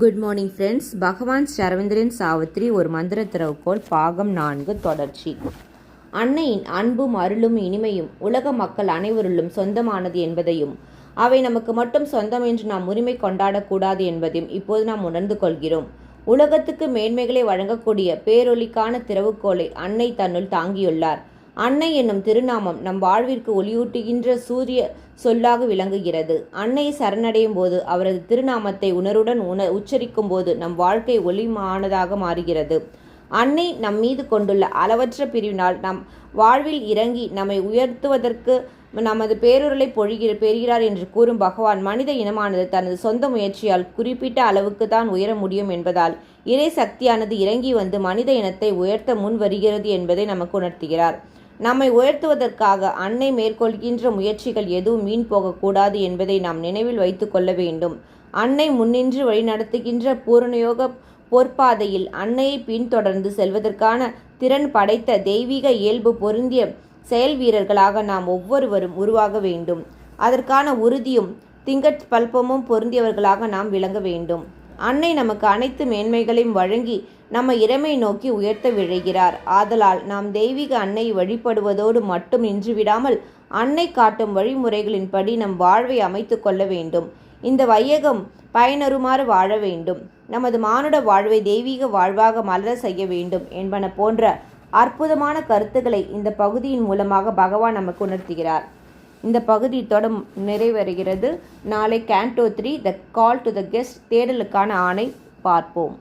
Good morning friends. பகவான் ஸ்ரவந்திரன் சாவித்ரி ஒரு மந்திர திறவுகோள் பாகம் 4 தொடர்ச்சி. அன்னையின் அன்பும் அருளும் இனிமையும் உலக மக்கள் அனைவருள்ளும் சொந்தமானது என்பதையும் அவை நமக்கு மட்டும் சொந்தம் என்று நாம் உரிமை கொண்டாடக்கூடாது என்பதையும் இப்போது நாம் உணர்ந்து கொள்கிறோம். உலகத்துக்கு மேன்மைகளை வழங்கக்கூடிய பேரொளிக்கான திறவுகோளை அன்னை தன்னுள் தாங்கியுள்ளார். அன்னை என்னும் திருநாமம் நம் வாழ்விற்கு ஒளியூட்டுகின்ற சூரிய சொல்லாக விளங்குகிறது. அன்னையை சரணடையும் போது அவரது திருநாமத்தை உணர்வுடன் உச்சரிக்கும் போது நம் வாழ்க்கை ஒளிமானதாக மாறுகிறது. அன்னை நம் மீது கொண்டுள்ள அளவற்ற பிரிவினால் நம் வாழ்வில் இறங்கி நம்மை உயர்த்துவதற்கு நமது பேருருளை பெறுகிறார் என்று கூறும் பகவான், மனித இனமானது தனது சொந்த முயற்சியால் குறிப்பிட்ட அளவுக்கு தான் உயர முடியும் என்பதால் இறை சக்தியானது இறங்கி வந்து மனித இனத்தை உயர்த்த முன் வருகிறது என்பதை நமக்கு உணர்த்துகிறார். நம்மை உயர்த்துவதற்காக அன்னை மேற்கொள்கின்ற முயற்சிகள் எதுவும் வீண் போகக்கூடாது என்பதை நாம் நினைவில் வைத்து கொள்ள வேண்டும். அன்னை முன்னின்று வழிநடத்துகின்ற பூரணயோக பொற்பாதையில் அன்னையை பின்தொடர்ந்து செல்வதற்கான திறன் படைத்த தெய்வீக இயல்பு பொருந்திய செயல் வீரர்களாக நாம் ஒவ்வொருவரும் உருவாக வேண்டும். அதற்கான உறுதியும் திங்கட்பல்பமும் பொருந்தியவர்களாக நாம் விளங்க வேண்டும். அன்னை நமக்கு அனைத்து மேன்மைகளையும் வழங்கி நம்மை இறைமை நோக்கி உயர்த்த விழைகிறார். ஆதலால் நாம் தெய்வீக அன்னையை வழிபடுவதோடு மட்டும் நின்றுவிடாமல் அன்னை காட்டும் வழிமுறைகளின்படி நம் வாழ்வை அமைத்து கொள்ள வேண்டும். இந்த வையகம் பயனருமாறு வாழ வேண்டும். நமது மானுட வாழ்வை தெய்வீக வாழ்வாக மலர செய்ய வேண்டும் என்பன போன்ற அற்புதமான கருத்துக்களை இந்த பகுதியின் மூலமாக பகவான் நமக்கு உணர்த்துகிறார். இந்த பகுதி நிறைவேறுகிறது. நாளை canto 3 the call to the quest தேடலுக்கான ஆணை பார்ப்போம்.